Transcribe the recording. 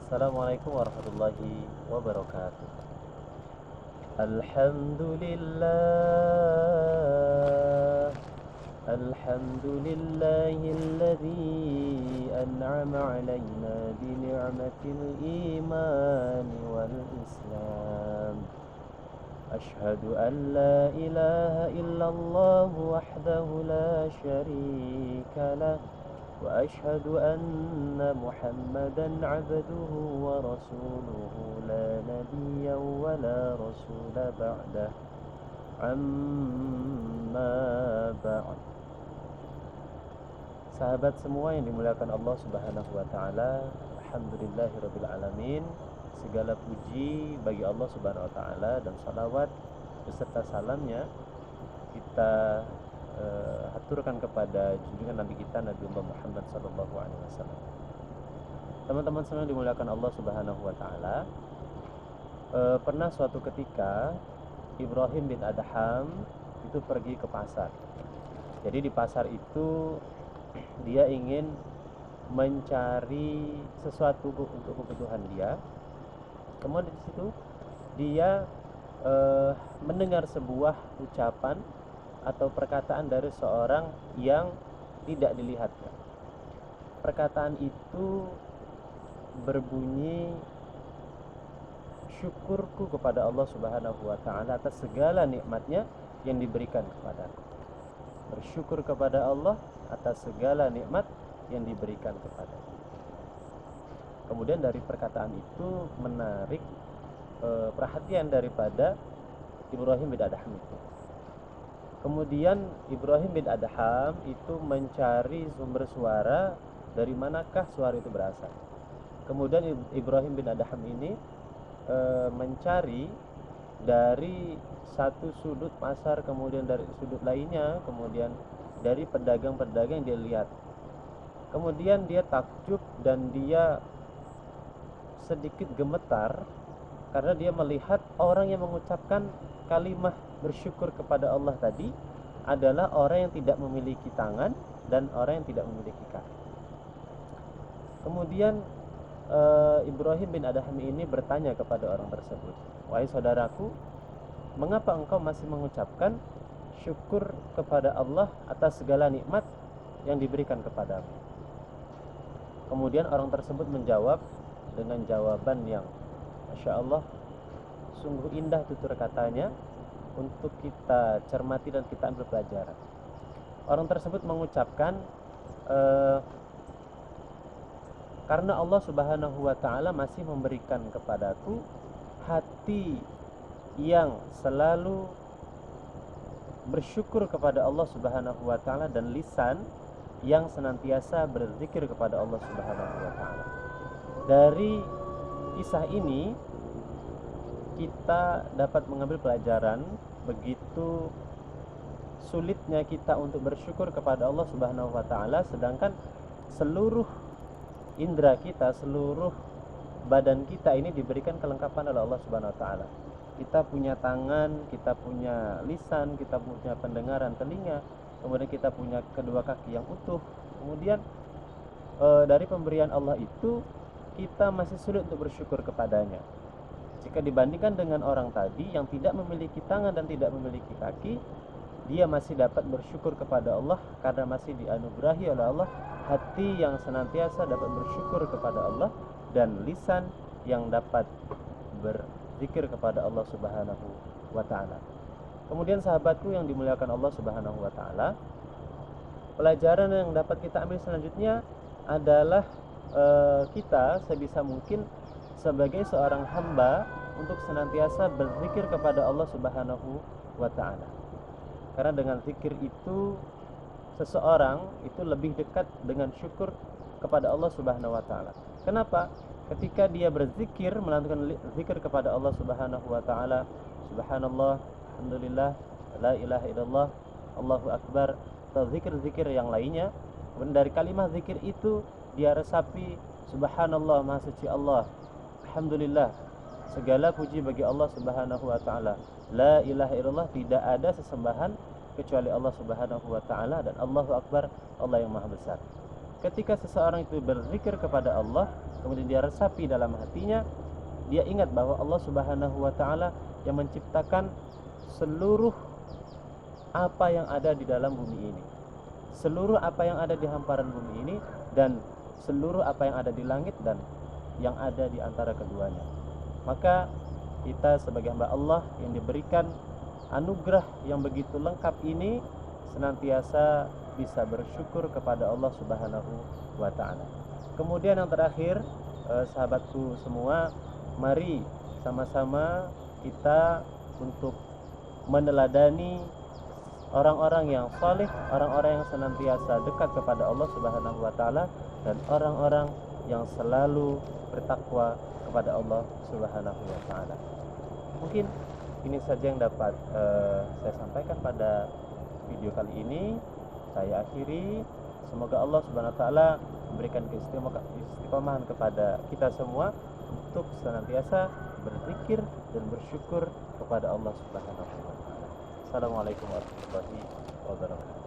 Assalamualaikum warahmatullahi wabarakatuh. Alhamdulillah, alhamdulillahilladzi an'ama 'alaina bi ni'matil iman wal islam. Ashhadu an la ilaha illallah wahdahu la syarika lah وأشهد أن محمدا عبده ورسوله لا نبي ولا رسول بعده أما بعد. Sahabat semua yang dimuliakan Allah Subhanahu wa taala, alhamdulillahirabbil alamin. Segala puji bagi Allah Subhanahu wa taala dan salawat beserta salamnya kita aturkan kepada junjungan Nabi kita Nabi Muhammad sallallahu alaihi wasallam. Teman-teman semua dimuliakan Allah Subhanahu wa taala. Pernah suatu ketika Ibrahim bin Adham itu pergi ke pasar. Jadi di pasar itu dia ingin mencari sesuatu untuk kebutuhan dia. Kemudian di situ dia mendengar sebuah ucapan atau perkataan dari seorang yang tidak dilihatnya. Perkataan itu berbunyi, syukurku kepada Allah Subhanahu wa taala atas segala nikmatnya yang diberikan kepadaku. Bersyukur kepada Allah atas segala nikmat yang diberikan kepadaku. Kemudian dari perkataan itu menarik perhatian daripada Ibrahim bin Adham itu. Kemudian Ibrahim bin Adham itu mencari sumber suara, dari manakah suara itu berasal. Kemudian Ibrahim bin Adham ini mencari dari satu sudut pasar, kemudian dari sudut lainnya, kemudian dari pedagang-pedagang yang dia lihat. Kemudian dia takjub dan dia sedikit gemetar karena dia melihat orang yang mengucapkan kalimat bersyukur kepada Allah tadi adalah orang yang tidak memiliki tangan dan orang yang tidak memiliki kaki. Kemudian Ibrahim bin Adham ini bertanya kepada orang tersebut, "Wahai saudaraku, mengapa engkau masih mengucapkan syukur kepada Allah atas segala nikmat yang diberikan kepadamu?" Kemudian orang tersebut menjawab dengan jawaban yang Masya Allah, sungguh indah tutur katanya untuk kita cermati dan kita ambil pelajaran. Orang tersebut mengucapkan, karena Allah Subhanahu wa taala masih memberikan kepadaku hati yang selalu bersyukur kepada Allah Subhanahu wa taala dan lisan yang senantiasa berzikir kepada Allah Subhanahu wa taala. Dari kisah ini kita dapat mengambil pelajaran begitu sulitnya kita untuk bersyukur kepada Allah Subhanahu wa taala, sedangkan seluruh indera kita, seluruh badan kita ini diberikan kelengkapan oleh Allah Subhanahu wa taala. Kita punya tangan, kita punya lisan, kita punya pendengaran telinga, kemudian kita punya kedua kaki yang utuh. Kemudian dari pemberian Allah itu kita masih sulit untuk bersyukur kepadanya. Jika dibandingkan dengan orang tadi yang tidak memiliki tangan dan tidak memiliki kaki, dia masih dapat bersyukur kepada Allah karena masih dianugerahi oleh Allah hati yang senantiasa dapat bersyukur kepada Allah dan lisan yang dapat berzikir kepada Allah Subhanahu wa taala. Kemudian sahabatku yang dimuliakan Allah Subhanahu wa taala, pelajaran yang dapat kita ambil selanjutnya adalah kita sebisa mungkin sebagai seorang hamba untuk senantiasa berzikir kepada Allah Subhanahu wa taala. Karena dengan zikir itu seseorang itu lebih dekat dengan syukur kepada Allah Subhanahu wa taala. Kenapa? Ketika dia berzikir, melantunkan zikir kepada Allah Subhanahu wa taala, subhanallah, alhamdulillah, la ilaha illallah, Allahu akbar, atau zikir-zikir yang lainnya, kemudian dari kalimat zikir itu dia resapi, subhanallah, maha suci Allah, alhamdulillah, segala puji bagi Allah Subhanahu wa taala, la ilaha illallah, tidak ada sesembahan kecuali Allah Subhanahu wa taala, dan Allahu akbar, Allah yang maha besar. Ketika seseorang itu berzikir kepada Allah, kemudian dia resapi dalam hatinya, dia ingat bahwa Allah Subhanahu wa taala yang menciptakan seluruh apa yang ada di dalam bumi ini, seluruh apa yang ada di hamparan bumi ini, dan seluruh apa yang ada di langit dan yang ada di antara keduanya. Maka kita sebagai hamba Allah yang diberikan anugerah yang begitu lengkap ini senantiasa bisa bersyukur kepada Allah Subhanahu wa taala. Kemudian yang terakhir, sahabatku semua, mari sama-sama kita untuk meneladani orang-orang yang saleh, orang-orang yang senantiasa dekat kepada Allah Subhanahu wa taala, dan orang-orang yang selalu bertakwa kepada Allah Subhanahu wa taala. Mungkin ini saja yang dapat saya sampaikan pada video kali ini. Saya akhiri. Semoga Allah Subhanahu wa taala memberikan keistiqomahan kepada kita semua untuk senantiasa berzikir dan bersyukur kepada Allah Subhanahu wa taala. Assalamualaikum warahmatullahi wabarakatuh.